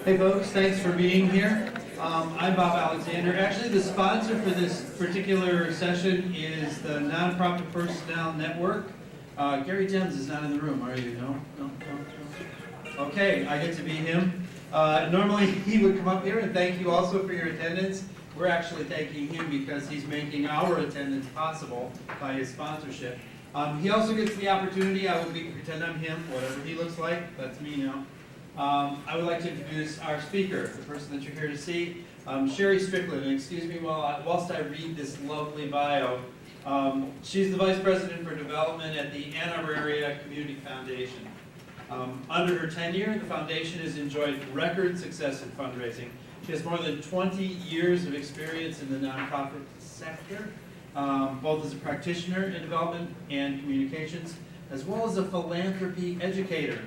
Hey folks, thanks for being here. I'm Bob Alexander. Actually, the sponsor for this particular session is the Nonprofit Personnel Network. Gary Gems is not in the room, are you? No. Okay, I get to be him. Normally he would come up here and thank you also for your attendance. We're actually thanking him because he's making our attendance possible by his sponsorship. He also gets the opportunity, I will pretend I'm him, whatever he looks like, that's me now. I would like to introduce our speaker, the person that you're here to see, Shelley Strickland. And excuse me whilst I read this lovely bio. She's the Vice President for Development at the Ann Arbor Area Community Foundation. Under her tenure, the foundation has enjoyed record success in fundraising. She has more than 20 years of experience in the nonprofit sector, both as a practitioner in development and communications, as well as a philanthropy educator,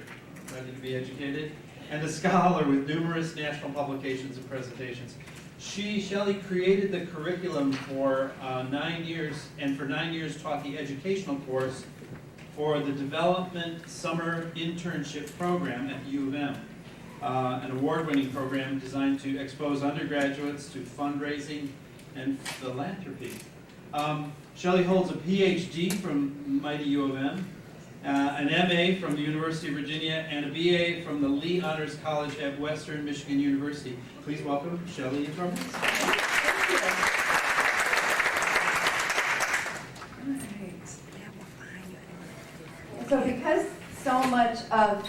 ready to be educated, and a scholar with numerous national publications and presentations. Shelley created the curriculum for 9 years, and for 9 years taught the educational course for the Development Summer Internship Program at the U of M, an award-winning program designed to expose undergraduates to fundraising and philanthropy. Shelley holds a Ph.D. from mighty U of M, an MA from the University of Virginia, and a BA from the Lee Honors College at Western Michigan University. Please welcome Shelley from So because so much of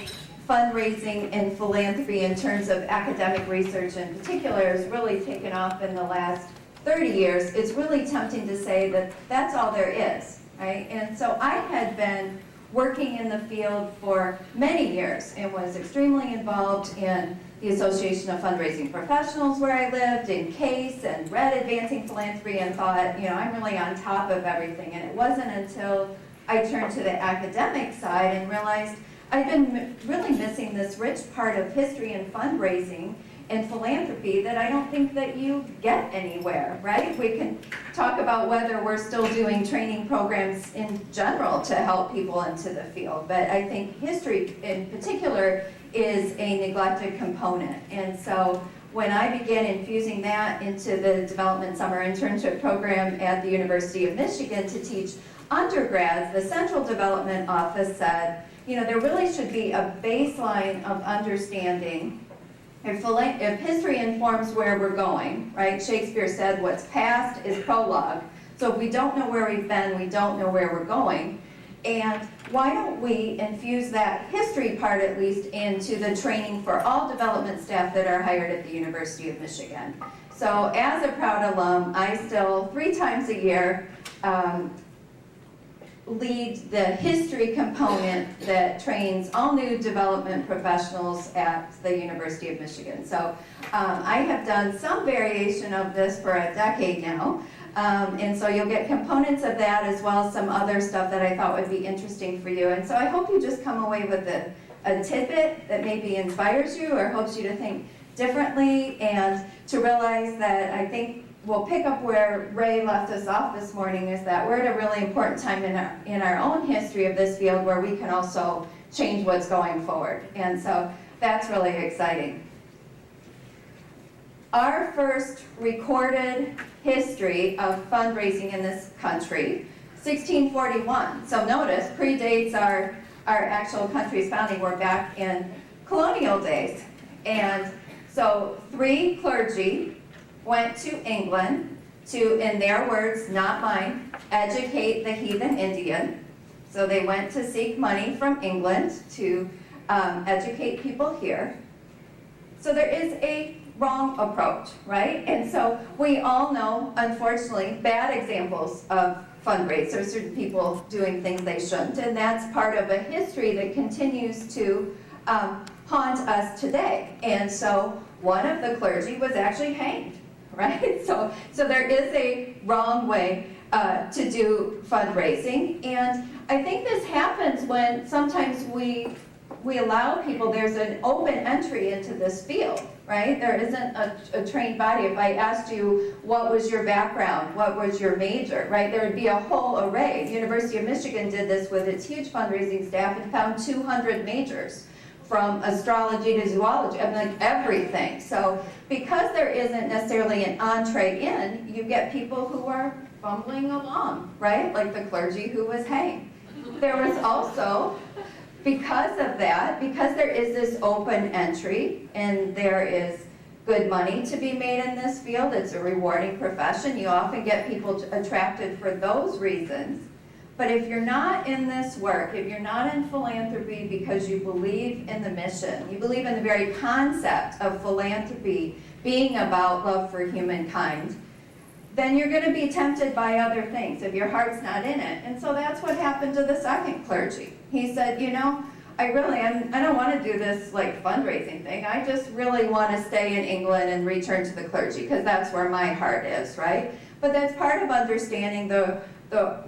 fundraising and philanthropy in terms of academic research in particular has really taken off in the last 30 years, it's really tempting to say that that's all there is, right? And so I had been working in the field for many years and was extremely involved in the Association of Fundraising Professionals where I lived, in CASE, and read Advancing Philanthropy and thought, I'm really on top of everything. And it wasn't until I turned to the academic side and realized I'd been really missing this rich part of history and fundraising and philanthropy that I don't think that you get anywhere, right? We can talk about whether we're still doing training programs in general to help people into the field, but I think history in particular is a neglected component. And so when I began infusing that into the Development Summer Internship Program at the University of Michigan to teach undergrads, the Central Development Office said, there really should be a baseline of understanding. If history informs where we're going, right? Shakespeare said what's past is prologue. So if we don't know where we've been, we don't know where we're going. And why don't we infuse that history part at least into the training for all development staff that are hired at the University of Michigan. So as a proud alum, I still 3 times a year lead the history component that trains all new development professionals at the University of Michigan. So I have done some variation of this for a decade now. And so you'll get components of that as well as some other stuff that I thought would be interesting for you. And so I hope you just come away with a tidbit that maybe inspires you or helps you to think differently and to realize that I think we'll pick up where Ray left us off this morning, is that we're at a really important time in our own history of this field where we can also change what's going forward. And so that's really exciting. Our first recorded history of fundraising in this country, 1641. So notice, predates our actual country's founding. We're back in colonial days. And so 3 clergy went to England to, in their words, not mine, educate the heathen Indian. So they went to seek money from England to educate people here. So there is a wrong approach, right? And so we all know, unfortunately, bad examples of fundraisers, certain people doing things they shouldn't, and that's part of a history that continues to haunt us today. And so one of the clergy was actually hanged. Right? So there is a wrong way to do fundraising, and I think this happens when sometimes we allow people, there's an open entry into this field, right? There isn't a trained body. If I asked you, what was your background? What was your major, right? There would be a whole array. The University of Michigan did this with its huge fundraising staff and found 200 majors from astrology to zoology, I mean, like everything. So because there isn't necessarily an entree in, you get people who are bumbling along, right? Like the clergy who was hanged. There was also, because of that, because there is this open entry and there is good money to be made in this field, it's a rewarding profession, you often get people attracted for those reasons. But if you're not in this work, if you're not in philanthropy because you believe in the mission, you believe in the very concept of philanthropy being about love for humankind, then you're going to be tempted by other things if your heart's not in it. And so that's what happened to the second clergy. He said, you know, I don't want to do this like fundraising thing. I just really want to stay in England and return to the clergy because that's where my heart is, right? But that's part of understanding the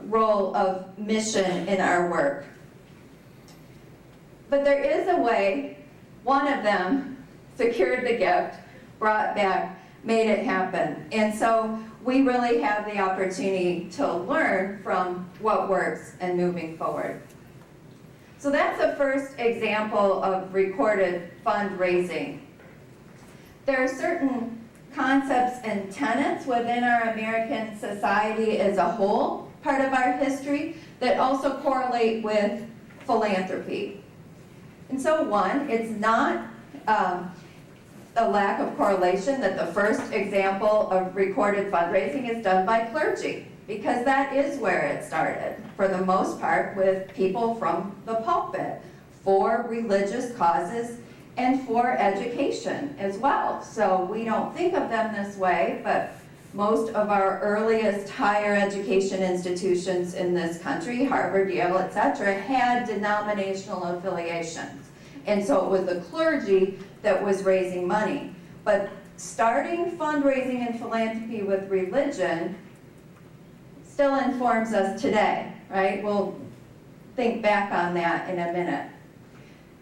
role of mission in our work. But there is a way. One of them secured the gift, brought back, made it happen. And so we really have the opportunity to learn from what works and moving forward. So that's the first example of recorded fundraising. There are certain concepts and tenets within our American society as a whole, part of our history, that also correlate with philanthropy. And so one, it's not a lack of correlation that the first example of recorded fundraising is done by clergy, because that is where it started, for the most part, with people from the pulpit, for religious causes and for education as well. So we don't think of them this way, but most of our earliest higher education institutions in this country, Harvard, Yale, etc., had denominational affiliations. And so it was the clergy that was raising money. But starting fundraising and philanthropy with religion still informs us today, right? We'll think back on that in a minute.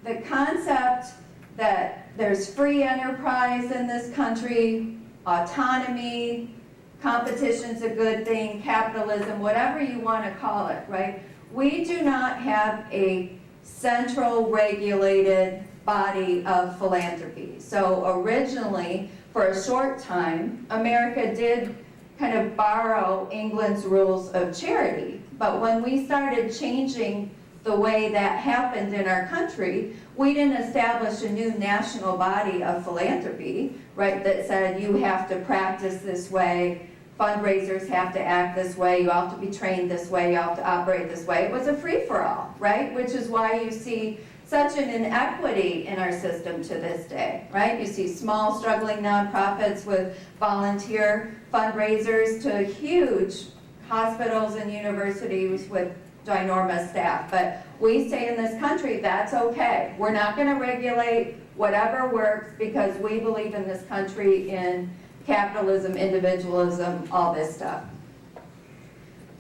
The concept that there's free enterprise in this country, autonomy, competition's a good thing, capitalism, whatever you want to call it, right? We do not have a central regulated body of philanthropy. So originally, for a short time, America did kind of borrow England's rules of charity. But when we started changing the way that happened in our country, we didn't establish a new national body of philanthropy, right, that said you have to practice this way, fundraisers have to act this way, you have to be trained this way, you have to operate this way. It was a free-for-all, right, which is why you see such an inequity in our system to this day, right? You see small, struggling nonprofits with volunteer fundraisers to huge hospitals and universities with ginormous staff. But we say in this country, that's okay. We're not going to regulate whatever works because we believe in this country in capitalism, individualism, all this stuff.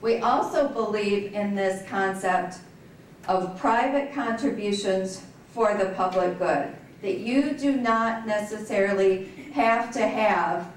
We also believe in this concept of private contributions for the public good, that you do not necessarily have to have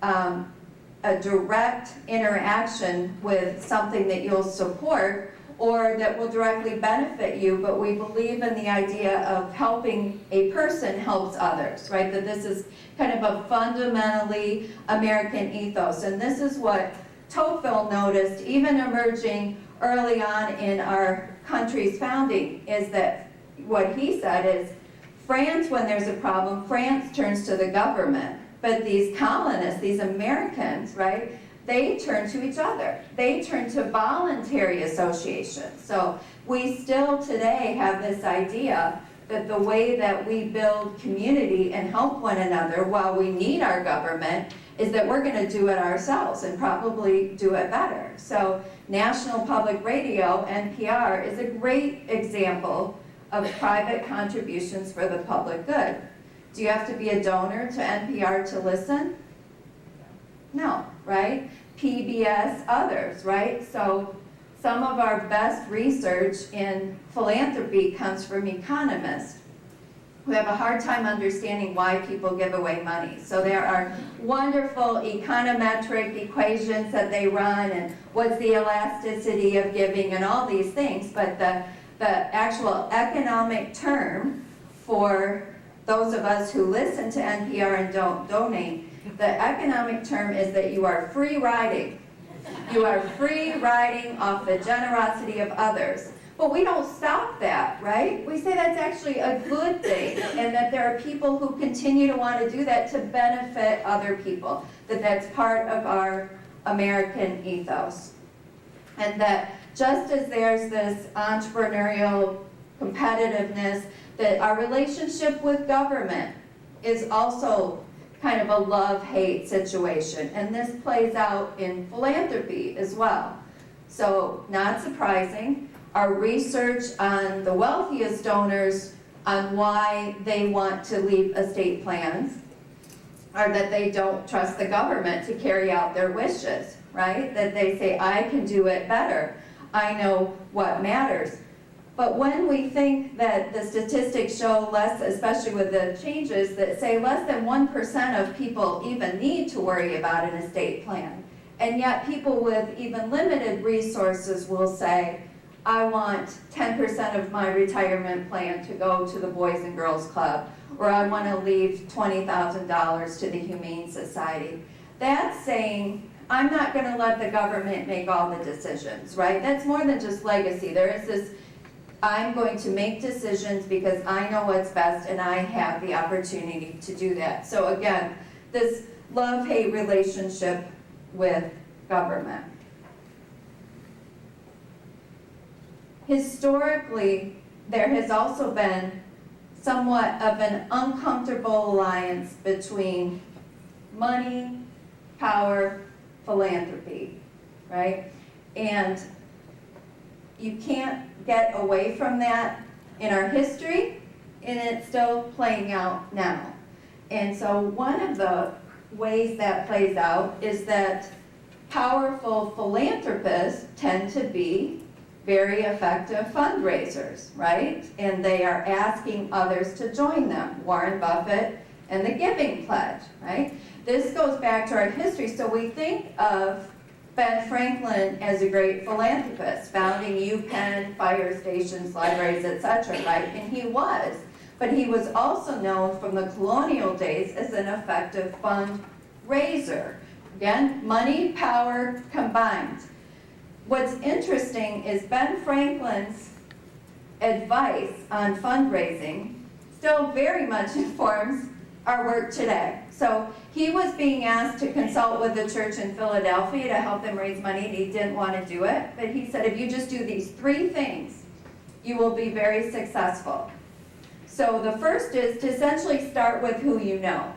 a direct interaction with something that you'll support or that will directly benefit you, but we believe in the idea of helping a person helps others, right? That this is kind of a fundamentally American ethos, and this is what Tocqueville noticed, even emerging early on in our country's founding, is that what he said is, France, when there's a problem, France turns to the government, but these colonists, these Americans, right, they turn to each other. They turn to voluntary associations. So we still today have this idea that the way that we build community and help one another while we need our government is that we're going to do it ourselves and probably do it better. So National Public Radio, NPR, is a great example of private contributions for the public good. Do you have to be a donor to NPR to listen? No, right? PBS, others, right? So some of our best research in philanthropy comes from economists who have a hard time understanding why people give away money. So there are wonderful econometric equations that they run, and what's the elasticity of giving and all these things, but the actual economic term for those of us who listen to NPR and don't donate, the economic term is that you are free riding. You are free riding off the generosity of others. But we don't stop that, right? We say that's actually a good thing, and that there are people who continue to want to do that to benefit other people, that that's part of our American ethos. And that just as there's this entrepreneurial competitiveness, that our relationship with government is also kind of a love-hate situation. And this plays out in philanthropy as well. So, not surprising, our research on the wealthiest donors on why they want to leave estate plans are that they don't trust the government to carry out their wishes, right? That they say, I can do it better. I know what matters. But when we think that the statistics show less, especially with the changes that say less than 1% of people even need to worry about an estate plan, and yet people with even limited resources will say, I want 10% of my retirement plan to go to the Boys and Girls Club, or I want to leave $20,000 to the Humane Society. That's saying, I'm not going to let the government make all the decisions, right? That's more than just legacy. There is this, I'm going to make decisions because I know what's best and I have the opportunity to do that. So again, this love-hate relationship with government. Historically, there has also been somewhat of an uncomfortable alliance between money, power, philanthropy, right? And you can't get away from that in our history, and it's still playing out now. And so one of the ways that plays out is that powerful philanthropists tend to be very effective fundraisers, right? And they are asking others to join them. Warren Buffett and the Giving Pledge, right? This goes back to our history. So we think of Ben Franklin as a great philanthropist, founding UPenn, fire stations, libraries, etc., right? And he was. But he was also known from the colonial days as an effective fundraiser. Again, money, power combined. What's interesting is Ben Franklin's advice on fundraising still very much informs our work today. So he was being asked to consult with the church in Philadelphia to help them raise money, and he didn't want to do it. But he said, if you just do these 3 things, you will be very successful. So the first is to essentially start with who you know.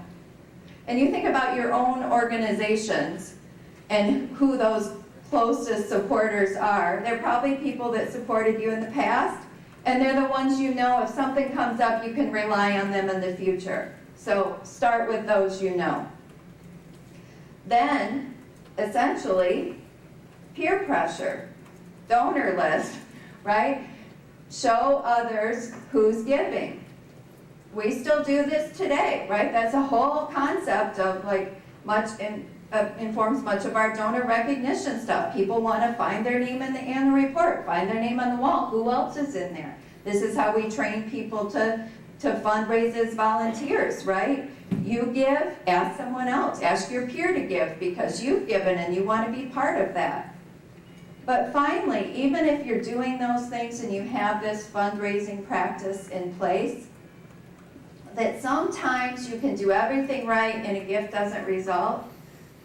And you think about your own organizations and who those closest supporters are. They're probably people that supported you in the past, and they're the ones you know if something comes up, you can rely on them in the future. So start with those you know. Then, essentially, peer pressure, donor list, right? Show others who's giving. We still do this today, right? That's a whole concept of informs much of our donor recognition stuff. People want to find their name in the annual report, find their name on the wall. Who else is in there? This is how we train people to fundraise as volunteers, right? You give, ask someone else. Ask your peer to give because you've given and you want to be part of that. But finally, even if you're doing those things and you have this fundraising practice in place, that sometimes you can do everything right and a gift doesn't result.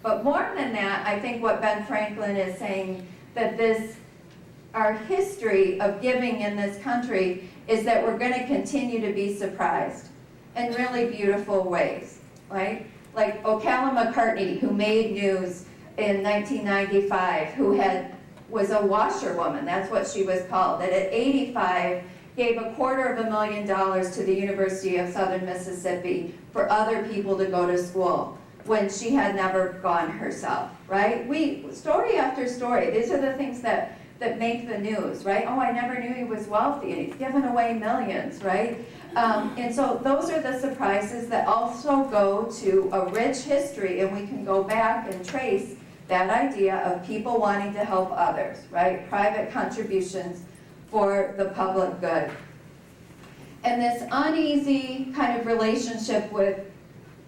But more than that, I think what Ben Franklin is saying, that our history of giving in this country is that we're going to continue to be surprised in really beautiful ways, right? Like O'Callaghan McCartney, who made news in 1995, who was a washerwoman, that's what she was called, that at 85 gave $250,000 to the University of Southern Mississippi for other people to go to school when she had never gone herself, right? Story after story, these are the things that make the news, right? Oh, I never knew he was wealthy, and he's given away millions, right? And so those are the surprises that also go to a rich history, and we can go back and trace that idea of people wanting to help others, right? Private contributions for the public good. And this uneasy kind of relationship with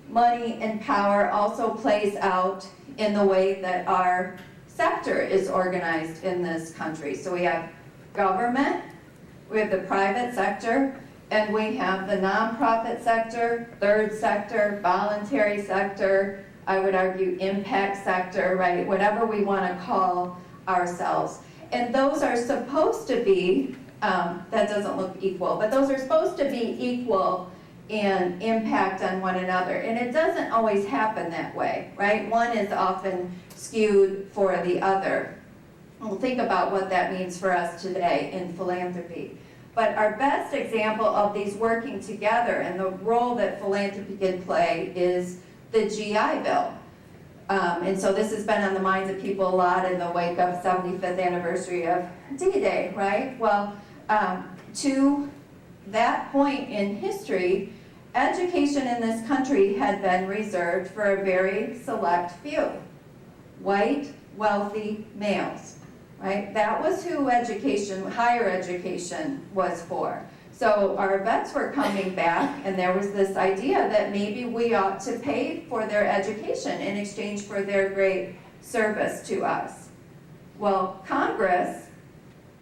money and power also plays out in the way that our sector is organized in this country. So we have government, we have the private sector, and we have the nonprofit sector, third sector, voluntary sector, I would argue impact sector, right? Whatever we want to call ourselves. And those are supposed to be, that doesn't look equal, but those are supposed to be equal in impact on one another. And it doesn't always happen that way, right? One is often skewed for the other. We'll think about what that means for us today in philanthropy. But our best example of these working together and the role that philanthropy can play is the GI Bill. And so this has been on the minds of people a lot in the wake of 75th anniversary of D-Day, right? Well, to that point in history, education in this country had been reserved for a very select few. White, wealthy males, right? That was who education, higher education was for. So our vets were coming back, and there was this idea that maybe we ought to pay for their education in exchange for their great service to us. Well, Congress,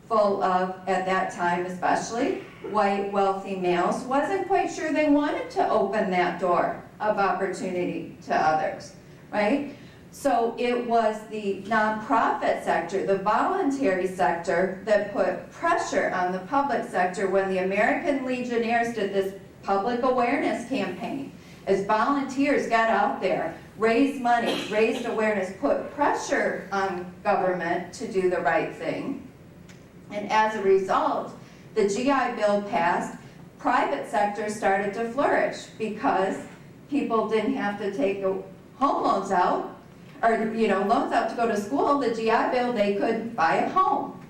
full of, at that time especially, white, wealthy males, wasn't quite sure they wanted to open that door of opportunity to others, right? So it was the nonprofit sector, the voluntary sector, that put pressure on the public sector when the American Legionnaires did this public awareness campaign. As volunteers got out there, raised money, raised awareness, put pressure on government to do the right thing. And as a result, the GI Bill passed, private sector started to flourish because people didn't have to take home loans out, or loans out to go to school. The GI Bill, they could buy a home.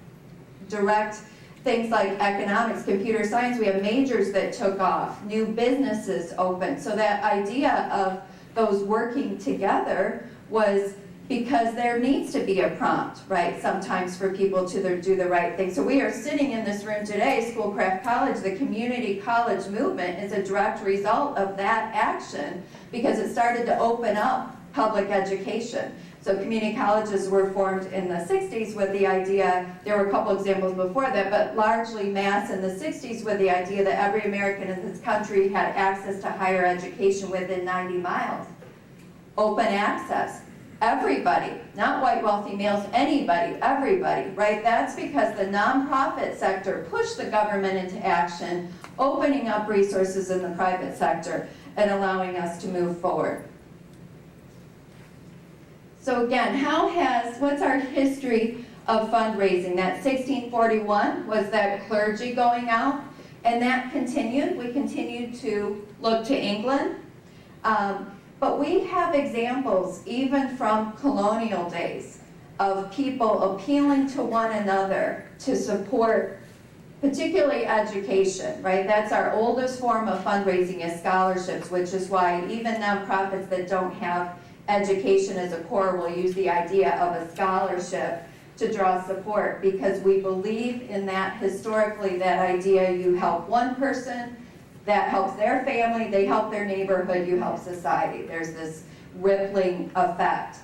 Direct things like economics, computer science, we have majors that took off, new businesses opened. So that idea of those working together was because there needs to be a prompt, right, sometimes for people to do the right thing. So we are sitting in this room today, Schoolcraft College, the community college movement is a direct result of that action because it started to open up public education. So community colleges were formed in the 60s with the idea, there were a couple examples before that, but largely mass in the 60s with the idea that every American in this country had access to higher education within 90 miles. Open access. Everybody, not white wealthy males, anybody, everybody, right? That's because the nonprofit sector pushed the government into action, opening up resources in the private sector and allowing us to move forward. So again, what's our history of fundraising? That 1641 was that clergy going out, and that continued. We continued to look to England. But we have examples, even from colonial days, of people appealing to one another to support particularly education, right? That's our oldest form of fundraising is scholarships, which is why even nonprofits that don't have education as a core will use the idea of a scholarship to draw support, because we believe in that historically, that idea you help one person, that helps their family, they help their neighborhood, you help society. There's this rippling effect.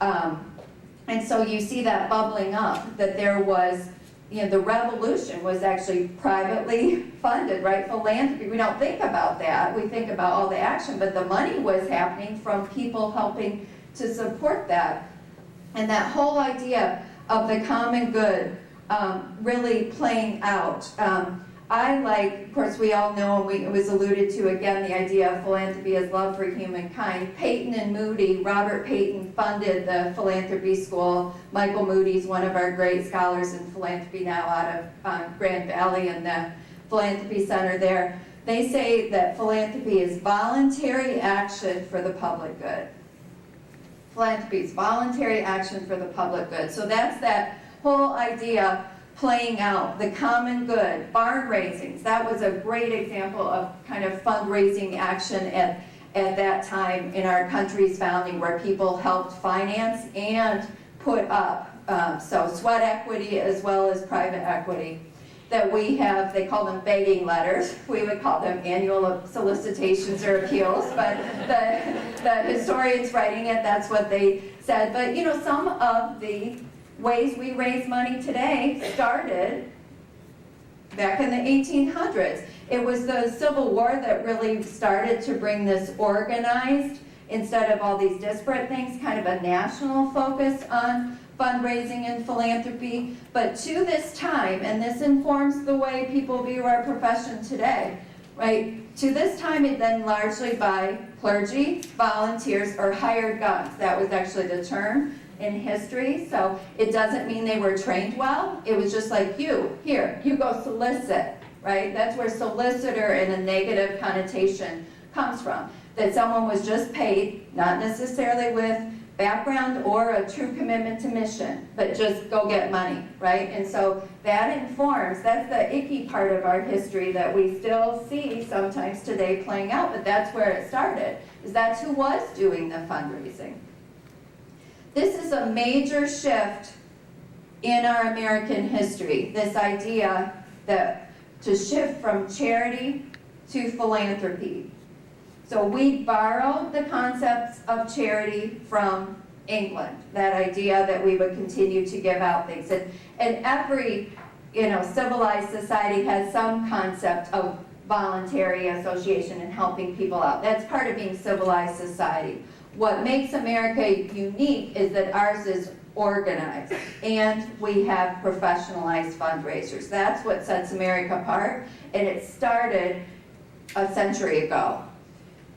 And so you see that bubbling up, that there was, the revolution was actually privately funded, right? Philanthropy, we don't think about that. We think about all the action, but the money was happening from people helping to support that. And that whole idea of the common good really playing out. Of course we all know, and it was alluded to again, the idea of philanthropy as love for humankind. Peyton and Moody, Robert Peyton funded the philanthropy school. Michael Moody's one of our great scholars in philanthropy now out of Grand Valley and the Philanthropy Center there. They say that philanthropy is voluntary action for the public good. Philanthropy is voluntary action for the public good. So that's that whole idea playing out, the common good, barn raisings. That was a great example of kind of fundraising action at that time in our country's founding, where people helped finance and put up, so sweat equity as well as private equity. that we have, they call them begging letters. We would call them annual solicitations or appeals, but the historians writing it, that's what they said. But you know, some of the ways we raise money today started back in the 1800s. It was the Civil War that really started to bring this organized, instead of all these disparate things, kind of a national focus on fundraising and philanthropy. But to this time, and this informs the way people view our profession today, right? To this time, it then largely by clergy, volunteers, or hired guns. That was actually the term in history. So it doesn't mean they were trained well. It was just like, you go solicit, right? That's where solicitor in a negative connotation comes from. That someone was just paid, not necessarily with background or a true commitment to mission, but just go get money, right? And so that informs, that's the icky part of our history that we still see sometimes today playing out, but that's where it started, is that's who was doing the fundraising. This is a major shift in our American history, this idea that to shift from charity to philanthropy. So we borrowed the concepts of charity from England, that idea that we would continue to give out things. And every civilized society has some concept of voluntary association and helping people out. That's part of being civilized society. What makes America unique is that ours is organized and we have professionalized fundraisers. That's what sets America apart, and it started a century ago.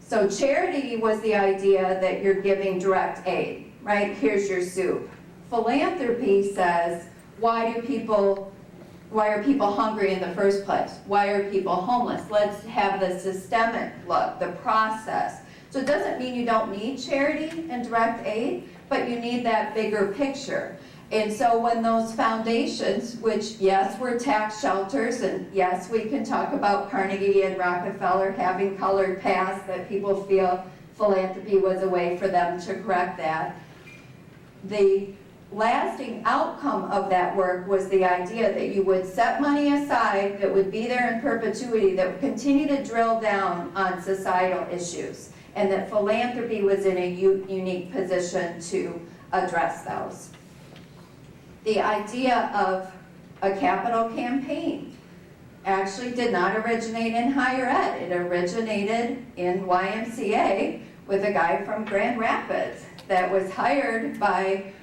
So charity was the idea that you're giving direct aid, right? Here's your soup. Philanthropy says, why are people hungry in the first place? Why are people homeless? Let's have the systemic look, the process. So it doesn't mean you don't need charity and direct aid, but you need that bigger picture. And so when those foundations, which yes, were tax shelters, and yes, we can talk about Carnegie and Rockefeller having colored paths that people feel philanthropy was a way for them to correct that. The lasting outcome of that work was the idea that you would set money aside that would be there in perpetuity, that would continue to drill down on societal issues, and that philanthropy was in a unique position to address those. The idea of a capital campaign actually did not originate in higher ed. It originated in YMCA with a guy from Grand Rapids that was hired by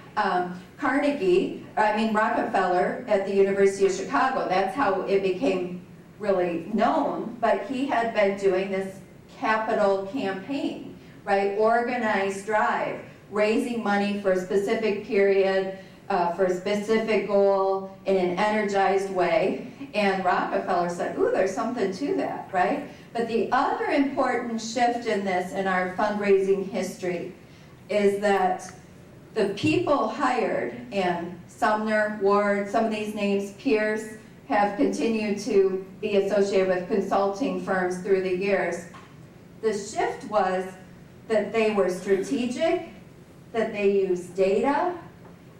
Rockefeller at the University of Chicago. That's how it became really known, but he had been doing this capital campaign, right? Organized drive, raising money for a specific period, for a specific goal in an energized way. And Rockefeller said, ooh, there's something to that, right? But the other important shift in this, in our fundraising history, is that the people hired, and Sumner, Ward, some of these names, Pierce, have continued to be associated with consulting firms through the years. The shift was that they were strategic, that they used data,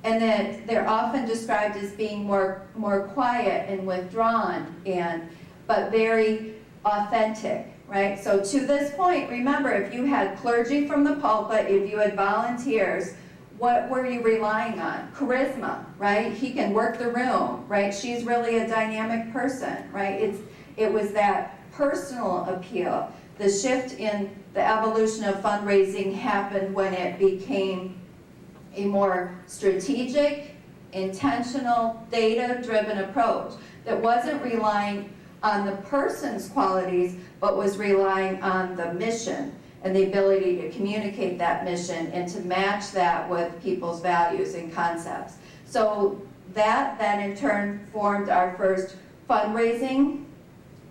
and that they're often described as being more quiet and withdrawn, but very authentic, right? So to this point, remember, if you had clergy from the pulpit, if you had volunteers, what were you relying on? Charisma, right? He can work the room, right? She's really a dynamic person, right? It was that personal appeal. The shift in the evolution of fundraising happened when it became a more strategic, intentional, data-driven approach that wasn't relying on the person's qualities, but was relying on the mission and the ability to communicate that mission and to match that with people's values and concepts. So that then in turn formed our first fundraising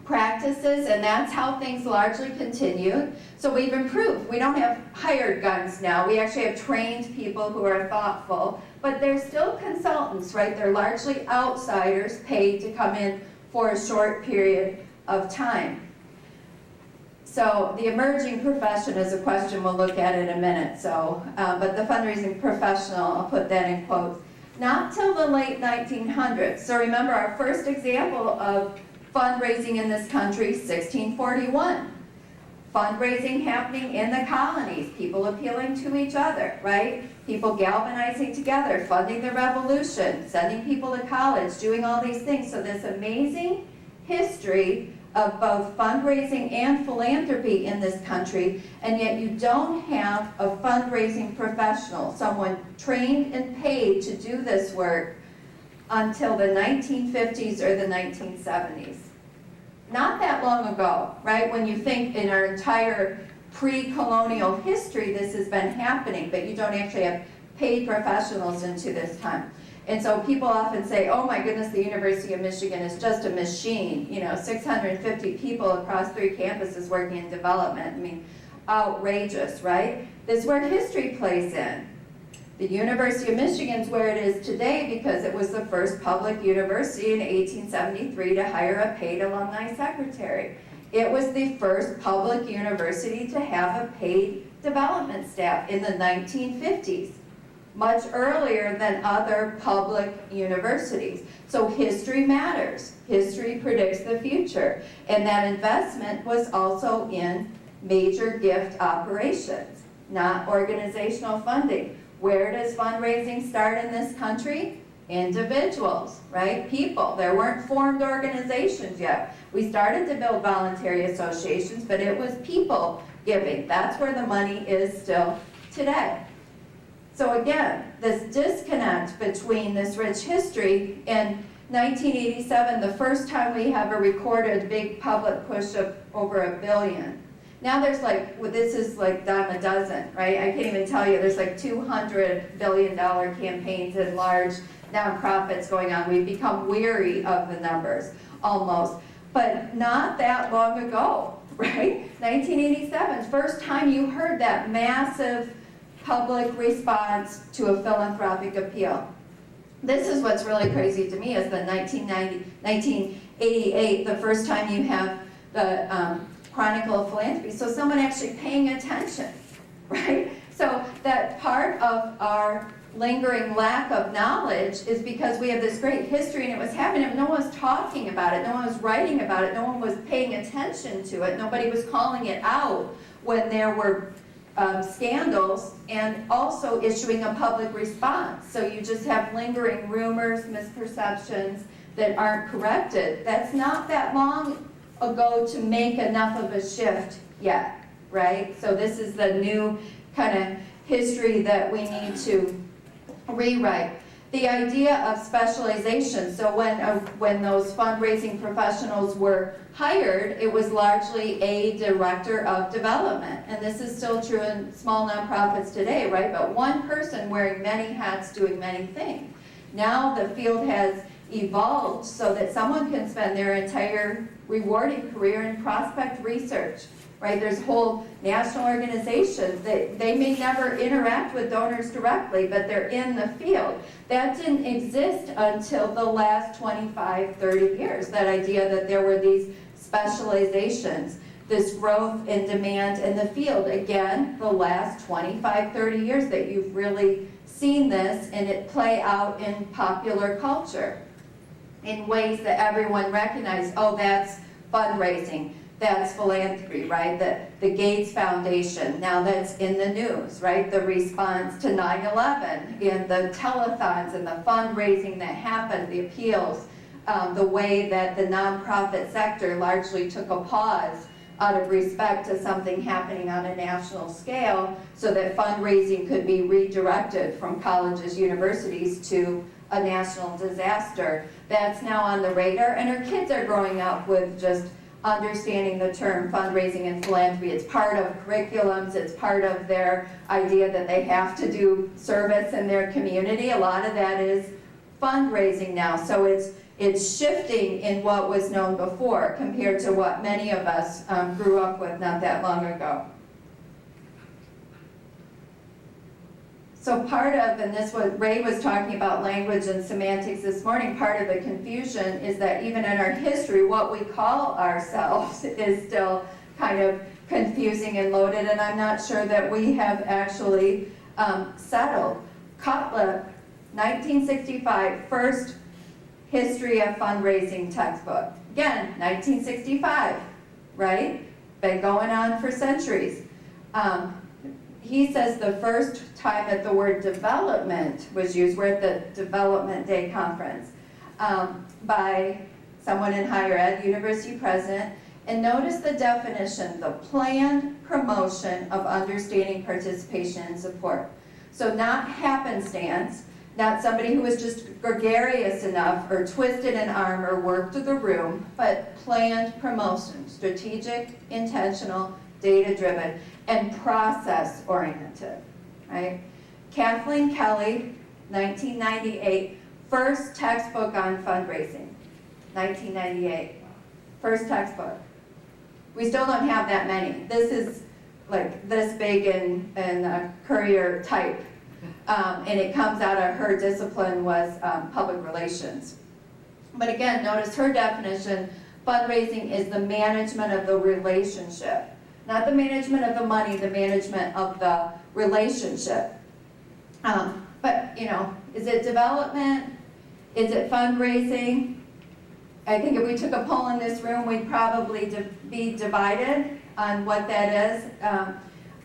practices, and that's how things largely continued. So we've improved. We don't have hired guns now. We actually have trained people who are thoughtful, but they're still consultants, right? They're largely outsiders paid to come in for a short period of time. So the emerging profession is a question we'll look at in a minute. So, but the fundraising professional, I'll put that in quotes. Not till the late 1900s. So remember, our first example of fundraising in this country, 1641. Fundraising happening in the colonies, people appealing to each other, right? People galvanizing together, funding the revolution, sending people to college, doing all these things. So this amazing history of both fundraising and philanthropy in this country, and yet you don't have a fundraising professional, someone trained and paid to do this work until the 1950s or the 1970s. Not that long ago, right? When you think in our entire pre-colonial history, this has been happening, but you don't actually have paid professionals into this time. And so people often say, oh my goodness, the University of Michigan is just a machine. 650 people across 3 campuses working in development. I mean, outrageous, right? This is where history plays in. The University of Michigan is where it is today because it was the first public university in 1873 to hire a paid alumni secretary. It was the first public university to have a paid development staff in the 1950s, much earlier than other public universities. So history matters. History predicts the future. And that investment was also in major gift operations, not organizational funding. Where does fundraising start in this country? Individuals, right? People. There weren't formed organizations yet. We started to build voluntary associations, but it was people giving. That's where the money is still today. So again, this disconnect between this rich history in 1987, the first time we have a recorded big public push of over $1 billion. Now there's this is like dime a dozen, right? I can't even tell you, there's like $200 billion campaigns and large nonprofits going on. We've become weary of the numbers, almost. But not that long ago, right? 1987, first time you heard that massive public response to a philanthropic appeal. This is what's really crazy to me is the 1988, the first time you have the Chronicle of Philanthropy. So someone actually paying attention, right? So that part of our lingering lack of knowledge is because we have this great history and it was happening, but no one was talking about it, no one was writing about it, no one was paying attention to it, nobody was calling it out when there were scandals and also issuing a public response. So you just have lingering rumors, misperceptions that aren't corrected. That's not that long ago to make enough of a shift yet, right? So this is the new kind of history that we need to rewrite. The idea of specialization, so when those fundraising professionals were hired, it was largely a director of development. And this is still true in small nonprofits today, right? But one person wearing many hats doing many things. Now the field has evolved so that someone can spend their entire rewarding career in prospect research, right? There's whole national organizations that they may never interact with donors directly, but they're in the field. That didn't exist until the last 25, 30 years, that idea that there were these specializations, this growth in demand in the field. Again, the last 25, 30 years that you've really seen this and it play out in popular culture in ways that everyone recognizes, oh, that's fundraising, that's philanthropy, right? The Gates Foundation, now that's in the news, right? The response to 9/11 and the telethons and the fundraising that happened, the appeals, the way that the nonprofit sector largely took a pause out of respect to something happening on a national scale so that fundraising could be redirected from colleges, universities to a national disaster. That's now on the radar, and our kids are growing up with just understanding the term fundraising and philanthropy. It's part of curriculums, it's part of their idea that they have to do service in their community. A lot of that is fundraising now, so it's shifting in what was known before compared to what many of us grew up with not that long ago. So part of, and this was, Ray was talking about language and semantics this morning, part of the confusion is that even in our history, what we call ourselves is still kind of confusing and loaded, and I'm not sure that we have actually settled. 1965, first history of fundraising textbook. Again, 1965, right? Been going on for centuries. He says the first time that the word development was used, we're at the Development Day conference, by someone in higher ed, university president, and notice the definition, the planned promotion of understanding, participation, and support. So not happenstance, not somebody who was just gregarious enough or twisted an arm or worked the room, but planned promotion, strategic, intentional, data-driven, and process-oriented, right? Kathleen Kelly, 1998, first textbook on fundraising, 1998, first textbook. We still don't have that many. This is like this big in Courier type, and it comes out of her discipline was public relations. But again, notice her definition, fundraising is the management of the relationship. Not the management of the money, the management of the relationship. But, you know, is it development? Is it fundraising? I think if we took a poll in this room, we'd probably be divided on what that is.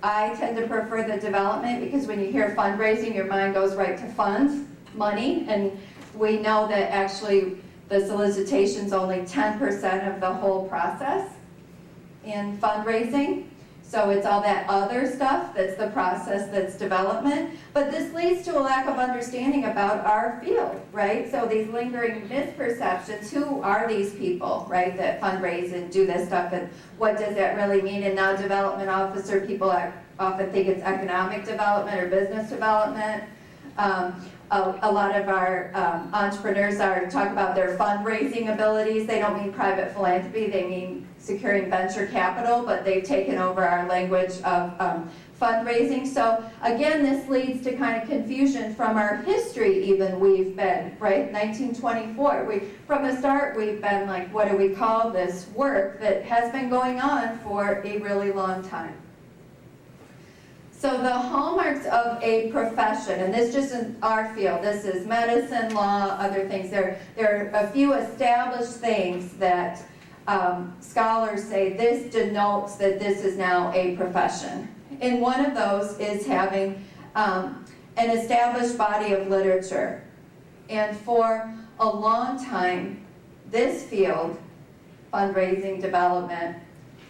I tend to prefer the development because when you hear fundraising, your mind goes right to funds, money, and we know that actually the solicitation's only 10% of the whole process in fundraising. So it's all that other stuff that's the process, that's development. But this leads to a lack of understanding about our field, right? So these lingering misperceptions, who are these people, right, that fundraise and do this stuff, and what does that really mean? And now development officer, people often think it's economic development or business development. A lot of our entrepreneurs talk about their fundraising abilities. They don't mean private philanthropy, they mean securing venture capital, but they've taken over our language of fundraising. So again, this leads to kind of confusion from our history even. We've been, right, 1924, from the start we've been like, what do we call this work that has been going on for a really long time. So the hallmarks of a profession, and this just in our field, this is medicine, law, other things. There are a few established things that scholars say this denotes that this is now a profession. And one of those is having an established body of literature. And for a long time, this field, fundraising, development,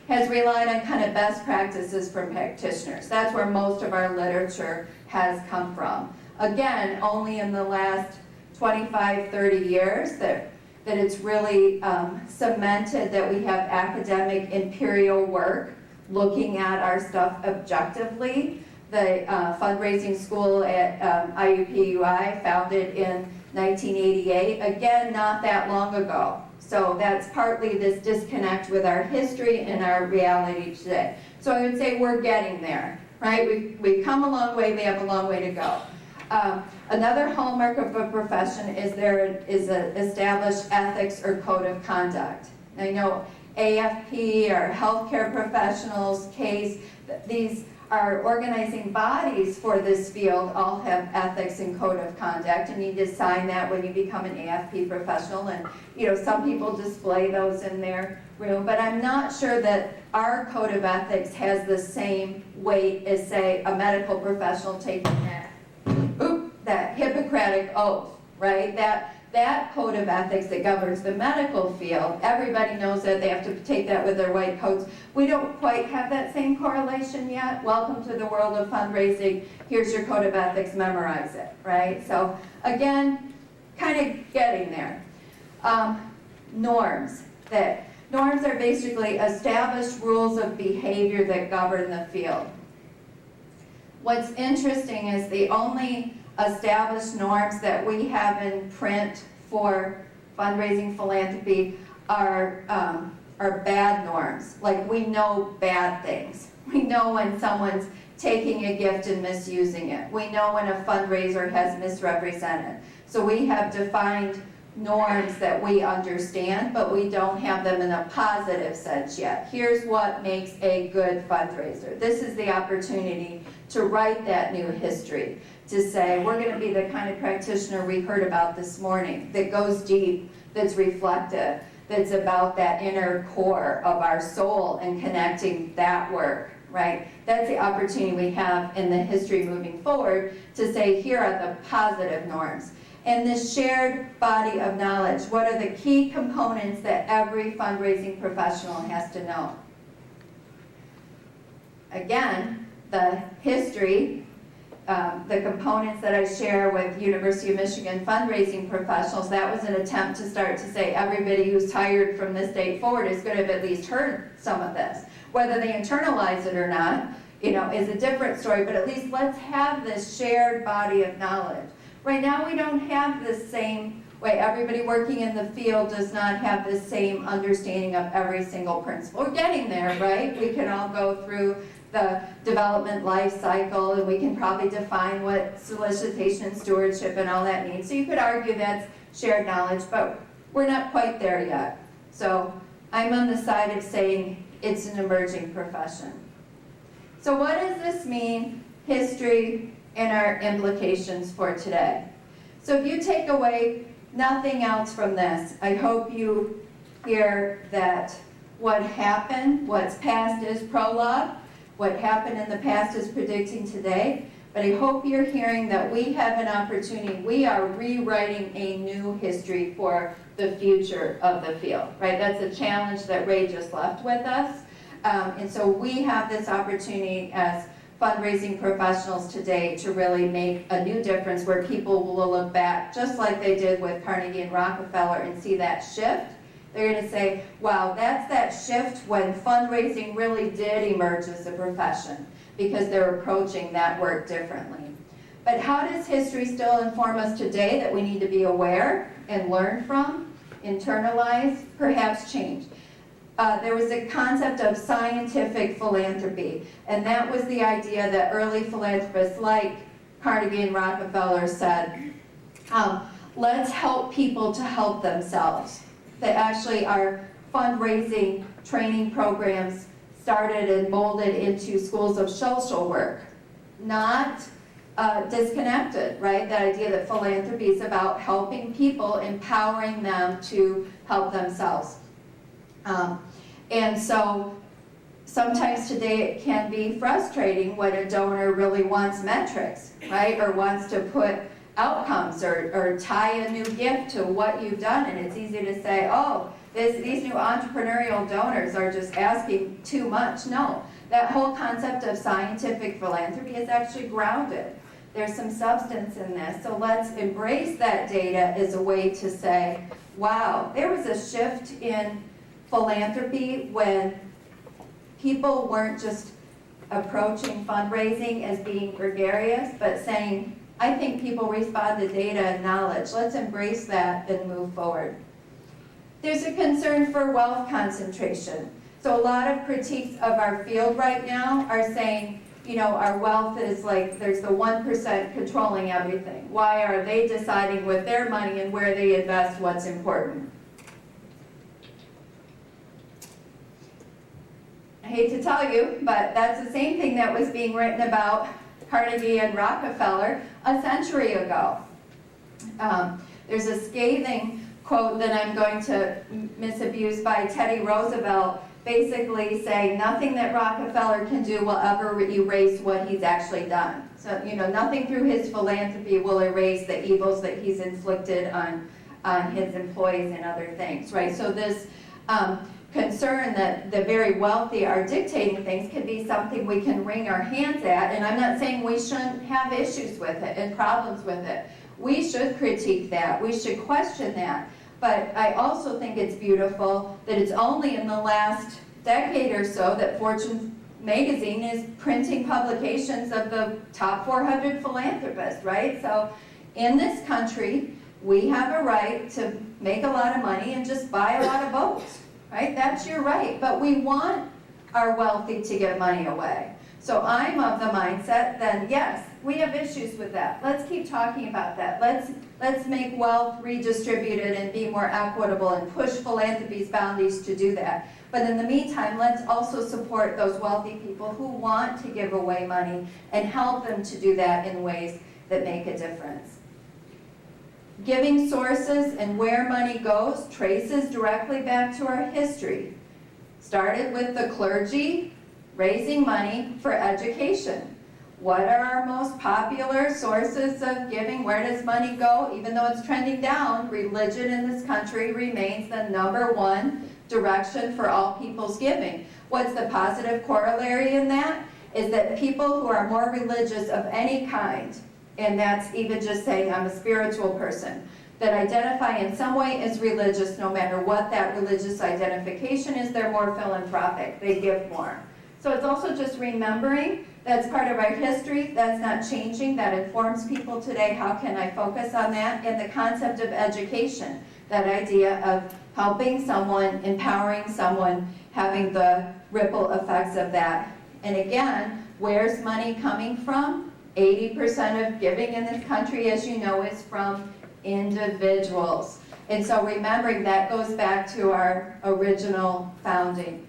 has relied on kind of best practices from practitioners. That's where most of our literature has come from. Again, only in the last 25, 30 years that it's really cemented that we have academic imperial work looking at our stuff objectively. The fundraising school at IUPUI, founded in 1988, again, not that long ago. So that's partly this disconnect with our history and our reality today. So I would say we're getting there, right? We've come a long way, we have a long way to go. Another hallmark of a profession is there is an established ethics or code of conduct. I know AFP or healthcare professionals, CASE, these are organizing bodies for this field, all have ethics and code of conduct, and you need to sign that when you become an AFP professional. And you know, some people display those in their room, but I'm not sure that our code of ethics has the same weight as, say, a medical professional taking that Hippocratic oath, right? That code of ethics that governs the medical field, everybody knows that they have to take that with their white coats. We don't quite have that same correlation yet. Welcome to the world of fundraising. Here's your code of ethics, memorize it, right? So again, kind of getting there. Norms are basically established rules of behavior that govern the field. What's interesting is the only established norms that we have in print for fundraising philanthropy are bad norms. Like, we know bad things. We know when someone's taking a gift and misusing it. We know when a fundraiser has misrepresented. So we have defined norms that we understand, but we don't have them in a positive sense yet. Here's what makes a good fundraiser. This is the opportunity to write that new history, to say, we're going to be the kind of practitioner we heard about this morning, that goes deep, that's reflective, that's about that inner core of our soul and connecting that work, right? That's the opportunity we have in the history moving forward to say, here are the positive norms. And this shared body of knowledge, what are the key components that every fundraising professional has to know? Again, the history, the components that I share with University of Michigan fundraising professionals, that was an attempt to start to say everybody who's hired from this date forward is going to have at least heard some of this. Whether they internalize it or not, is a different story, but at least let's have this shared body of knowledge. Right now we don't have the same way. Everybody working in the field does not have the same understanding of every single principle. We're getting there, right? We can all go through the development life cycle, and we can probably define what solicitation and stewardship and all that means. So you could argue that's shared knowledge, but we're not quite there yet. So I'm on the side of saying it's an emerging profession. So what does this mean, history, and our implications for today? So if you take away nothing else from this, I hope you hear that what happened, what's past is prologue, what happened in the past is predicting today, but I hope you're hearing that we have an opportunity. We are rewriting a new history for the future of the field, right? That's a challenge that Ray just left with us. And so we have this opportunity as fundraising professionals today to really make a new difference where people will look back, just like they did with Carnegie and Rockefeller, and see that shift. They're going to say, wow, that's that shift when fundraising really did emerge as a profession, because they're approaching that work differently. But how does history still inform us today that we need to be aware and learn from, internalize, perhaps change? There was a concept of scientific philanthropy, and that was the idea that early philanthropists like Carnegie and Rockefeller said, let's help people to help themselves. That actually our fundraising training programs started and molded into schools of social work, not disconnected, right? The idea that philanthropy is about helping people, empowering them to help themselves. And so sometimes today it can be frustrating when a donor really wants metrics, right? Or wants to put outcomes or tie a new gift to what you've done. And it's easy to say, oh, these new entrepreneurial donors are just asking too much. No, that whole concept of scientific philanthropy is actually grounded. There's some substance in this. So let's embrace that data as a way to say, wow, there was a shift in philanthropy when people weren't just approaching fundraising as being gregarious, but saying, I think people respond to data and knowledge. Let's embrace that and move forward. There's a concern for wealth concentration. So a lot of critiques of our field right now are saying, our wealth is like, there's the 1% controlling everything. Why are they deciding with their money and where they invest what's important? I hate to tell you, but that's the same thing that was being written about Carnegie and Rockefeller a century ago. There's a scathing quote that I'm going to misabuse by Teddy Roosevelt, basically saying nothing that Rockefeller can do will ever erase what he's actually done. So, nothing through his philanthropy will erase the evils that he's inflicted on his employees and other things, right? So this concern that the very wealthy are dictating things can be something we can wring our hands at, and I'm not saying we shouldn't have issues with it and problems with it. We should critique that, we should question that, but I also think it's beautiful that it's only in the last decade or so that Fortune magazine is printing publications of the top 400 philanthropists, right? So in this country, we have a right to make a lot of money and just buy a lot of votes. Right? That's your right. But we want our wealthy to give money away. So I'm of the mindset, then yes, we have issues with that. Let's keep talking about that. Let's make wealth redistributed and be more equitable and push philanthropy's boundaries to do that. But in the meantime, let's also support those wealthy people who want to give away money and help them to do that in ways that make a difference. Giving sources and where money goes traces directly back to our history. Started with the clergy raising money for education. What are our most popular sources of giving? Where does money go? Even though it's trending down, religion in this country remains the #1 direction for all people's giving. What's the positive corollary in that? Is that people who are more religious of any kind, and that's even just saying I'm a spiritual person, that identify in some way as religious, no matter what that religious identification is, they're more philanthropic, they give more. So it's also just remembering that's part of our history, that's not changing, that informs people today. How can I focus on that? And the concept of education, that idea of helping someone, empowering someone, having the ripple effects of that. And again, where's money coming from? 80% of giving in this country, as you know, is from individuals. And so remembering that goes back to our original founding.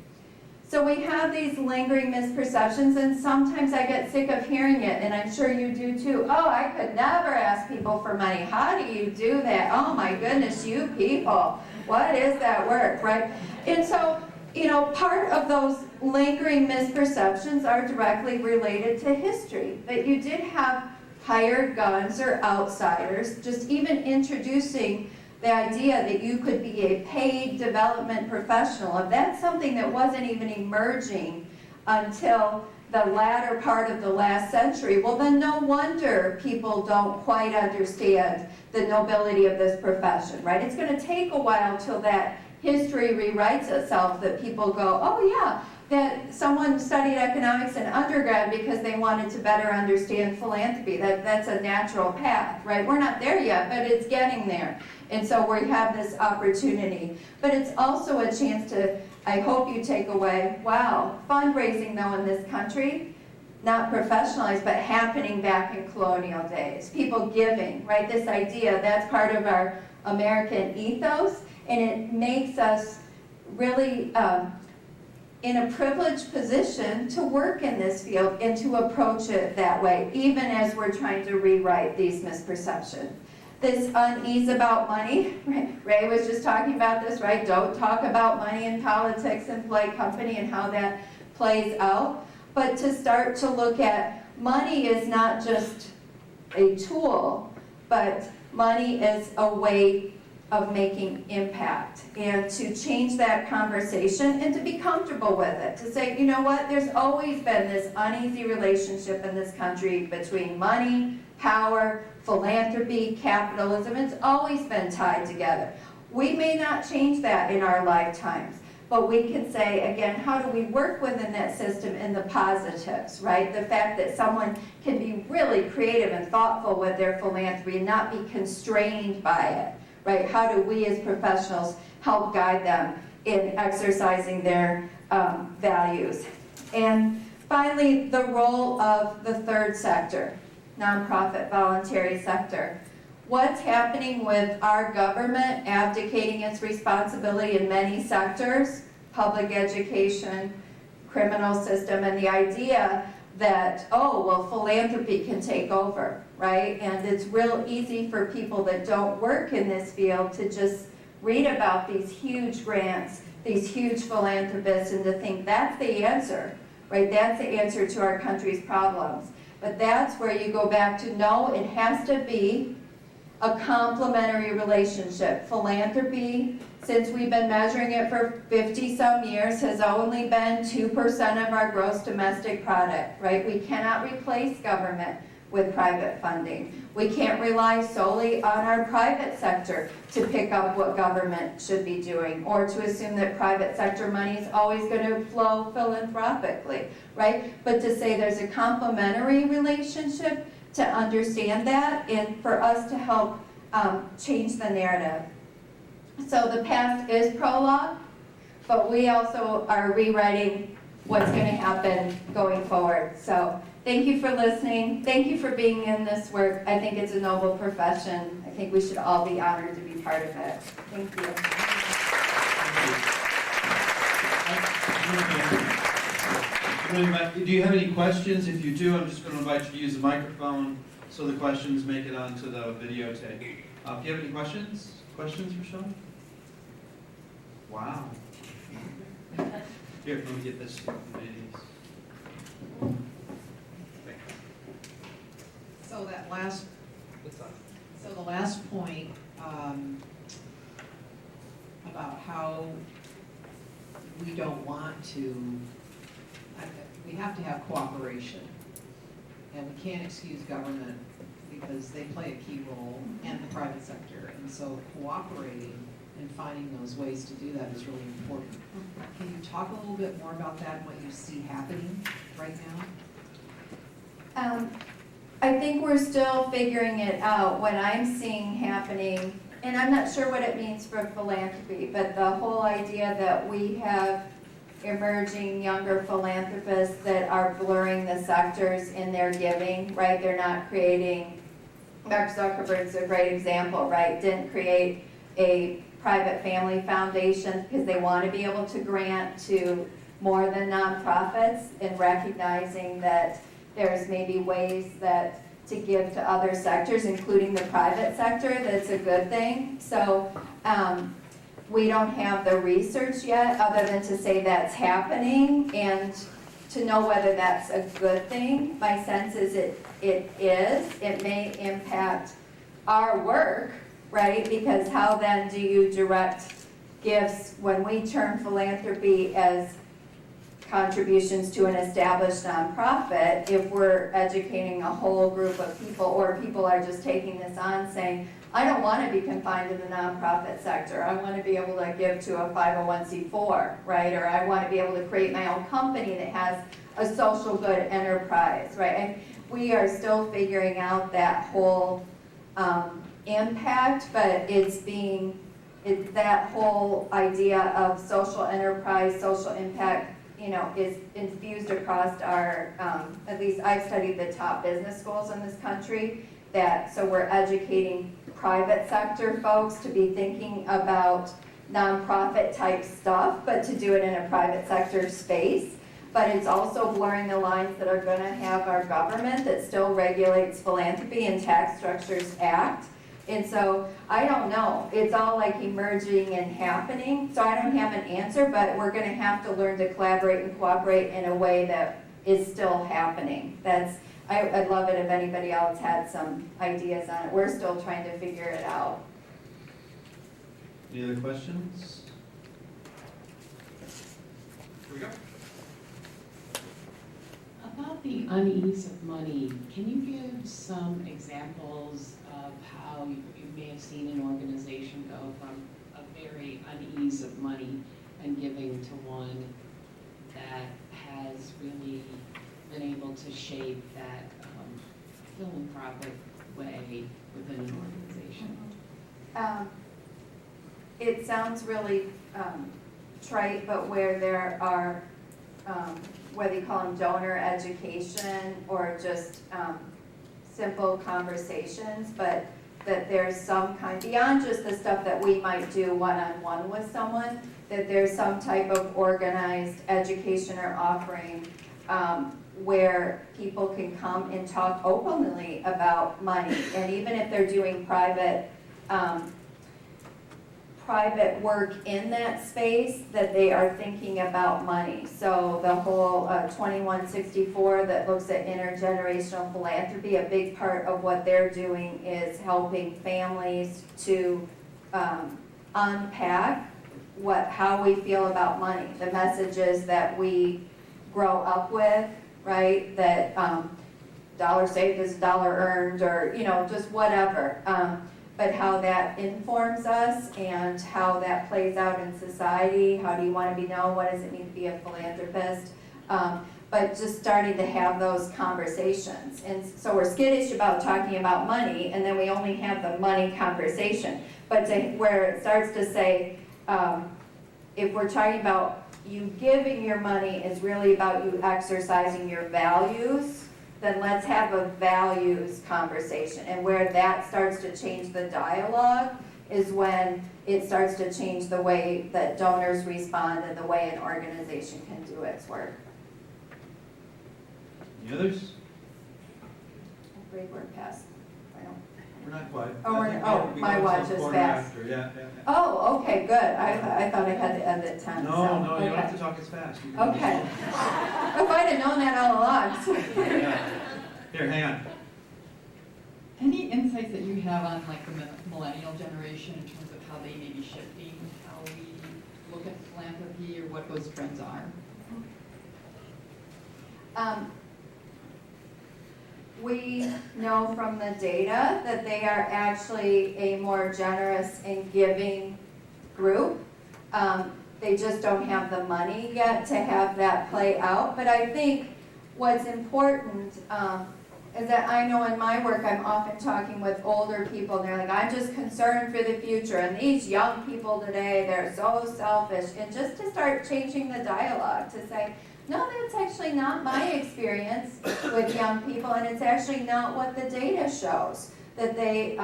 So we have these lingering misperceptions, and sometimes I get sick of hearing it, and I'm sure you do too. Oh, I could never ask people for money. How do you do that? Oh my goodness, you people. What is that work, right? And so, part of those lingering misperceptions are directly related to history. That you did have hired guns or outsiders, just even introducing the idea that you could be a paid development professional. If that's something that wasn't even emerging until the latter part of the last century, well then no wonder people don't quite understand the nobility of this profession, right? It's going to take a while till that history rewrites itself, that people go, oh yeah, that someone studied economics in undergrad because they wanted to better understand philanthropy. That's a natural path, right? We're not there yet, but it's getting there. And so we have this opportunity. But it's also a chance to, I hope you take away, wow, fundraising though in this country, not professionalized, but happening back in colonial days. People giving, right? This idea, that's part of our American ethos, and it makes us really in a privileged position to work in this field and to approach it that way, even as we're trying to rewrite these misperceptions. This unease about money, right? Ray was just talking about this, right? Don't talk about money in politics and polite company and how that plays out. But to start to look at money is not just a tool, but money is a way of making impact, and to change that conversation and to be comfortable with it, to say, you know what, there's always been this uneasy relationship in this country between money, power, philanthropy, capitalism. It's always been tied together. We may not change that in our lifetimes, but we can say, again, how do we work within that system in the positives, right? The fact that someone can be really creative and thoughtful with their philanthropy and not be constrained by it, right? How do we as professionals help guide them in exercising their values? And finally, the role of the third sector, nonprofit voluntary sector. What's happening with our government abdicating its responsibility in many sectors, public education, criminal system, and the idea that, oh, well, philanthropy can take over, right? And it's real easy for people that don't work in this field to just read about these huge grants, these huge philanthropists, and to think that's the answer, right? That's the answer to our country's problems. But that's where you go back to, no, it has to be a complementary relationship. Philanthropy, since we've been measuring it for 50-some years, has only been 2% of our gross domestic product, right? We cannot replace government with private funding. We can't rely solely on our private sector to pick up what government should be doing, or to assume that private sector money is always going to flow philanthropically, right? But to say there's a complementary relationship, to understand that, and for us to help change the narrative. So the past is prologue, but we also are rewriting what's going to happen going forward. So thank you for listening. Thank you for being in this work. I think it's a noble profession. I think we should all be honored to be part of it. Thank you. Do you have any questions? If you do, I'm just going to invite you to use the microphone so the questions make it onto the videotape. If you have any questions? Questions for Shelley? Wow. Here, let me get this. So the last point about how we don't want to, we have to have cooperation, and we can't excuse government because they play a key role, and the private sector, and so cooperating and finding those ways to do that is really important. Can you talk a little bit more about that and what you see happening right now? I think we're still figuring it out. What I'm seeing happening, and I'm not sure what it means for philanthropy, but the whole idea that we have emerging younger philanthropists that are blurring the sectors in their giving, right? They're not creating, Mark Zuckerberg's a great example, right? Didn't create a private family foundation because they want to be able to grant to more than nonprofits, and recognizing that there's maybe ways that to give to other sectors, including the private sector, that's a good thing. So we don't have the research yet other than to say that's happening, and to know whether that's a good thing. My sense is it is. It may impact our work, right? Because how then do you direct gifts when we term philanthropy as contributions to an established nonprofit, if we're educating a whole group of people, or people are just taking this on saying, I don't want to be confined to the nonprofit sector. I want to be able to give to a 501c4, right? Or I want to be able to create my own company that has a social good enterprise, right? And we are still figuring out that whole impact, but that whole idea of social enterprise, social impact, is infused across our, at least I've studied the top business schools in this country, so we're educating private sector folks to be thinking about nonprofit type stuff, but to do it in a private sector space. But it's also blurring the lines that are going to have our government that still regulates philanthropy and Tax Structures Act. And so I don't know, it's all like emerging and happening, so I don't have an answer, but we're going to have to learn to collaborate and cooperate in a way that is still happening. I'd love it if anybody else had some ideas on it. We're still trying to figure it out. Any other questions? Here we go. About the unease of money, can you give some examples of how you may have seen an organization go from a very unease of money and giving to one that has really been able to shape that philanthropic way within an organization? It sounds really trite, but where there are, whether you call them donor education or just simple conversations, but that there's some kind, beyond just the stuff that we might do one-on-one with someone, that there's some type of organized education or offering where people can come and talk openly about money. And even if they're doing private work in that space, that they are thinking about money. So the whole 2164 that looks at intergenerational philanthropy, a big part of what they're doing is helping families to unpack how we feel about money, the messages that we grow up with, right? That dollar saved is dollar earned, or just whatever. But how that informs us and how that plays out in society. How do you want to be known? What does it mean to be a philanthropist? But just starting to have those conversations. And so we're skittish about talking about money, and then we only have the money conversation. But where it starts to say, if we're talking about you giving your money is really about you exercising your values, then let's have a values conversation. And where that starts to change the dialogue is when it starts to change the way that donors respond and the way an organization can do its work. Any others? I'm afraid we're past. I don't. We're not quite. Oh, I think we my go watch till is quarter fast. after. Yeah. Oh, okay, good. I thought I had to end at 10. No, so, no, you don't okay. have to talk as fast. You can Okay. just- If I'd have known that all along. Yeah. Here, hang on. Any insights that you have on like the millennial generation in terms of how they may be shifting, how we look at philanthropy or what those trends are? We know from the data that they are actually a more generous and giving group. They just don't have the money yet to have that play out. But I think what's important is that I know in my work I'm often talking with older people and they're like, I'm just concerned for the future. And these young people today, they're so selfish. And just to start changing the dialogue to say, no, that's actually not my experience with young people, and it's actually not what the data shows. That they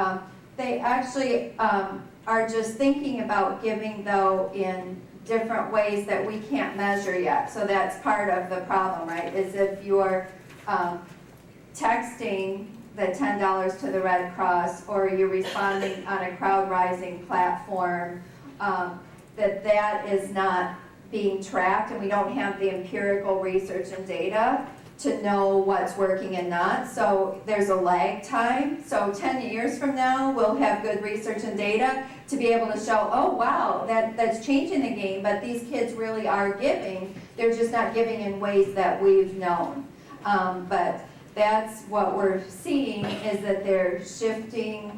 actually are just thinking about giving, though, in different ways that we can't measure yet. So that's part of the problem, right? Is if you're texting the $10 to the Red Cross, or you're responding on a crowd-rising platform, that is not being tracked, and we don't have the empirical research and data to know what's working and not. So there's a lag time. So 10 years from now, we'll have good research and data to be able to show, oh wow, that's changing the game, but these kids really are giving. They're just not giving in ways that we've known. But that's what we're seeing, is that they're shifting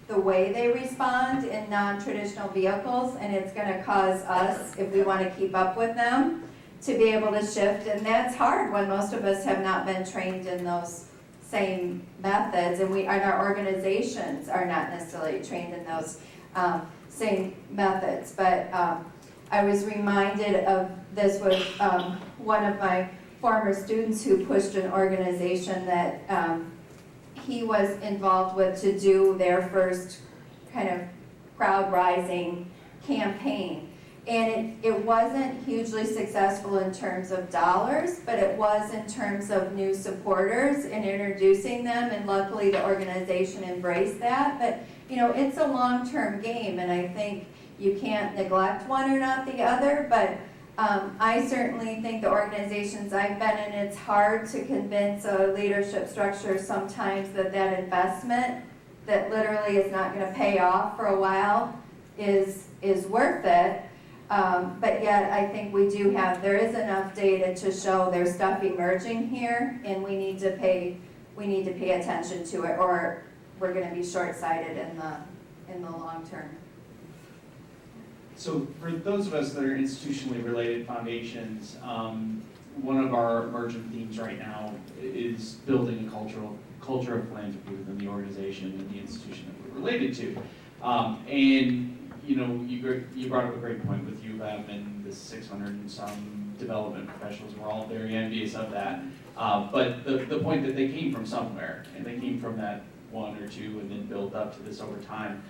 the way they respond in non-traditional vehicles, and it's going to cause us, if we want to keep up with them, to be able to shift. And that's hard when most of us have not been trained in those same methods, and our organizations are not necessarily trained in those same methods. But I was reminded of this with one of my former students who pushed an organization that he was involved with to do their first kind of crowd-rising campaign. And it wasn't hugely successful in terms of dollars, but it was in terms of new supporters and introducing them, and luckily the organization embraced that. But you know, it's a long-term game, and I think you can't neglect one or not the other, but I certainly think the organizations I've been in, it's hard to convince a leadership structure sometimes that investment that literally is not going to pay off for a while is worth it. But yet I think there is enough data to show there's stuff emerging here, and we need to pay attention to it, or we're going to be short-sighted in the long term. So for those of us that are institutionally related foundations, one of our emergent themes right now is building a culture of philanthropy within the organization and the institution that we're related to. And you know, you brought up a great point with U of M and the 600 and some development professionals. We're all very envious of that. But the point that they came from somewhere, and they came from that one or two and then built up to this over time.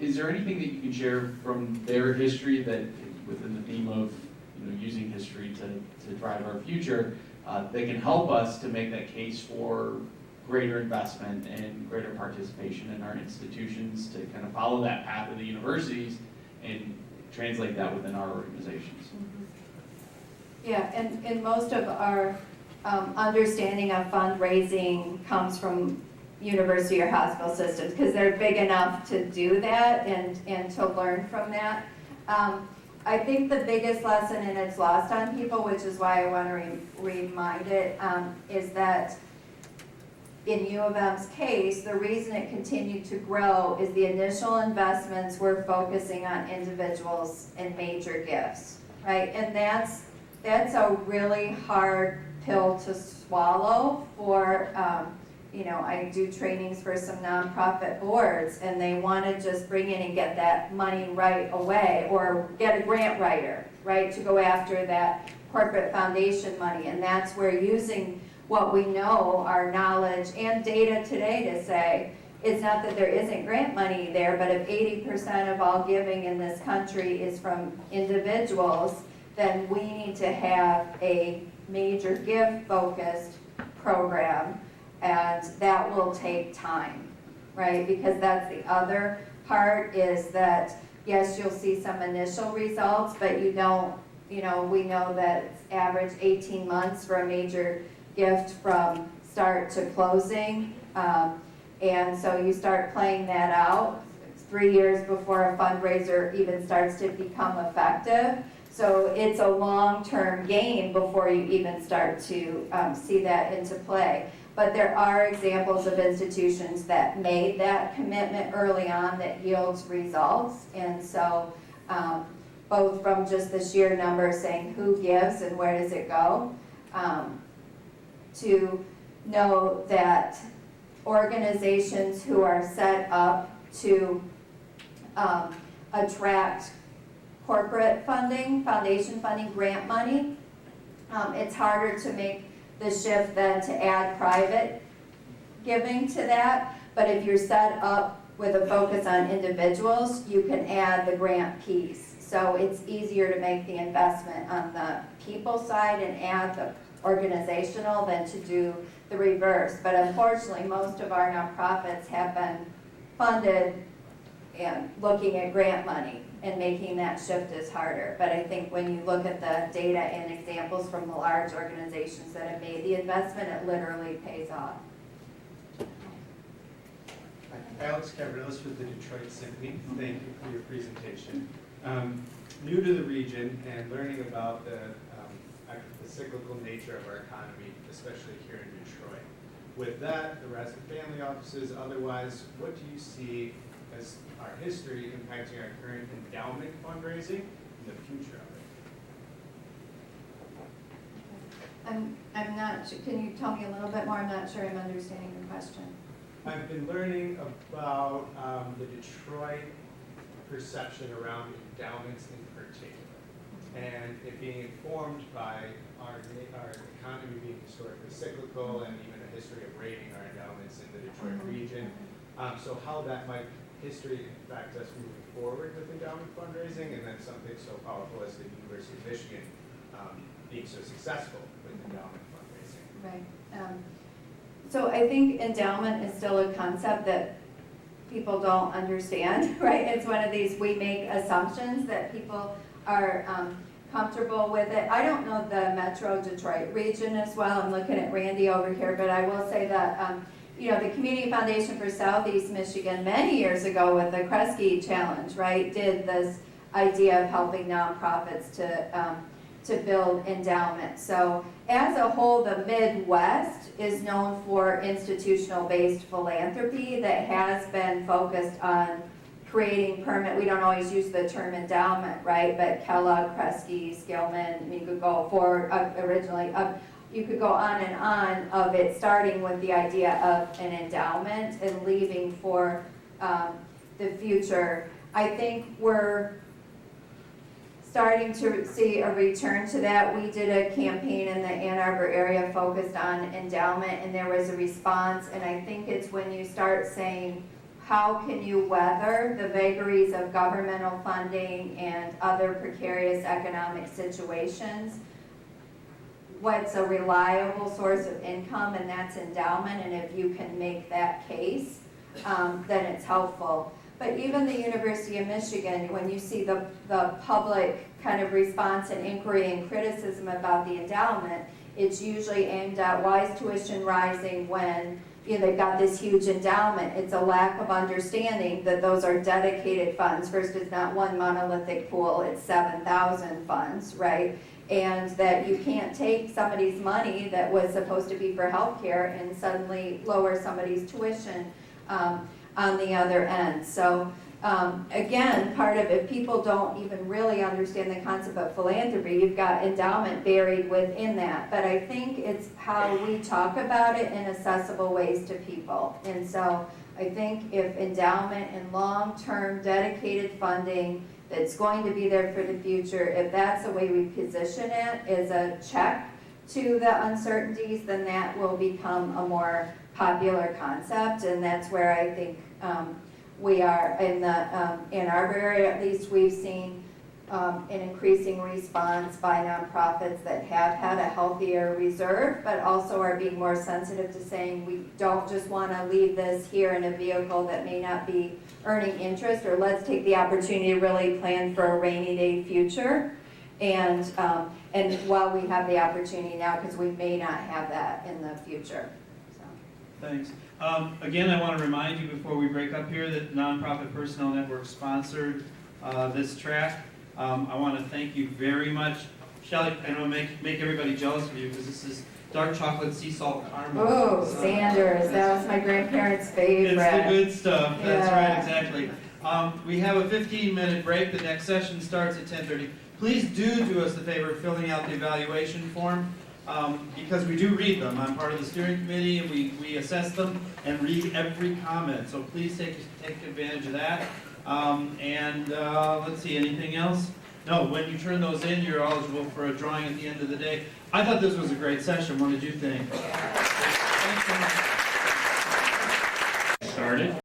Is there anything that you can share from their history that, within the theme of using history to drive our future, that can help us to make that case for greater investment and greater participation in our institutions, to kind of follow that path of the universities and translate that within our organizations? Yeah, and most of our understanding of fundraising comes from university or hospital systems, because they're big enough to do that and to learn from that. I think the biggest lesson, and it's lost on people, which is why I want to remind it, is that in U of M's case, the reason it continued to grow is the initial investments were focusing on individuals and major gifts, right? And that's a really hard pill to swallow for, I do trainings for some nonprofit boards, and they want to just bring in and get that money right away, or get a grant writer. right, to go after that corporate foundation money. And that's where using what we know, our knowledge and data today to say, it's not that there isn't grant money there, but if 80% of all giving in this country is from individuals, then we need to have a major give-focused program, and that will take time, right? Because that's the other part, is that, yes, you'll see some initial results, but you don't, we know that it's average 18 months for a major gift from start to closing. And so you start playing that out 3 years before a fundraiser even starts to become effective. So it's a long-term game before you even start to see that into play. But there are examples of institutions that made that commitment early on that yields results. And so both from just the sheer number saying who gives and where does it go, to know that organizations who are set up to attract corporate funding, foundation funding, grant money, it's harder to make the shift than to add private giving to that. But if you're set up with a focus on individuals, you can add the grant piece. So it's easier to make the investment on the people side and add the organizational than to do the reverse. But unfortunately, most of our nonprofits have been funded and looking at grant money, and making that shift is harder. But I think when you look at the data and examples from the large organizations that have made the investment, it literally pays off. Alex Cavernellis with the Detroit Symphony. Thank you for your presentation. New to the region and learning about the cyclical nature of our economy, especially here in Detroit. With that, the resident family offices, otherwise, what do you see as our history impacting our current endowment fundraising and the future of it? I'm not sure, can you tell me a little bit more? I'm not sure I'm understanding the question. I've been learning about the Detroit perception around endowments in particular, and it being informed by our economy being historically cyclical and even a history of rating our endowments in the Detroit region. So how that might history affect us moving forward with endowment fundraising, and then something so powerful as the University of Michigan being so successful with endowment fundraising. Right. So I think endowment is still a concept that people don't understand, right? It's one of these, we make assumptions that people are comfortable with it. I don't know the Metro Detroit region as well. I'm looking at Randy over here, but I will say that the Community Foundation for Southeast Michigan many years ago with the Kresge Challenge, right, did this idea of helping nonprofits to build endowments. So as a whole, the Midwest is known for institutional-based philanthropy that has been focused on creating permanent, we don't always use the term endowment, right, but Kellogg, Kresge, Skillman, you could go for originally, you could go on and on of it, starting with the idea of an endowment and leaving for the future. I think we're starting to see a return to that. We did a campaign in the Ann Arbor area focused on endowment, and there was a response, and I think it's when you start saying, how can you weather the vagaries of governmental funding and other precarious economic situations? What's a reliable source of income, and that's endowment, and if you can make that case, then it's helpful. But even the University of Michigan, when you see the public kind of response and inquiry and criticism about the endowment, it's usually aimed at why is tuition rising when they've got this huge endowment. It's a lack of understanding that those are dedicated funds. First, it's not one monolithic pool, it's 7,000 funds, right? And that you can't take somebody's money that was supposed to be for healthcare and suddenly lower somebody's tuition on the other end. So again, part of, if people don't even really understand the concept of philanthropy, you've got endowment buried within that. But I think it's how we talk about it in accessible ways to people. And so I think if endowment and long-term dedicated funding that's going to be there for the future, if that's the way we position it, is a check to the uncertainties, then that will become a more popular concept. And that's where I think we are in the Ann Arbor area. At least we've seen an increasing response by nonprofits that have had a healthier reserve, but also are being more sensitive to saying we don't just want to leave this here in a vehicle that may not be earning interest, or let's take the opportunity to really plan for a rainy day future. And while we have the opportunity now, because we may not have that in the future. So. Thanks. Again, I want to remind you before we break up here that Nonprofit Personnel Network sponsored this track. I want to thank you very much. Shelley, I don't want to make everybody jealous of you because this is dark chocolate sea salt caramel. Oh, Sanders, that was my grandparents' favorite. It's the good stuff, that's Yeah. right, exactly. We have a 15-minute break. The next session starts at 10:30. Please do us the favor of filling out the evaluation form, because we do read them. I'm part of the steering committee, and we assess them and read every comment. So please take advantage of that. Let's see, anything else? No, when you turn those in, you're eligible for a drawing at the end of the day. I thought this was a great session. What did you think? Thanks so much. Started.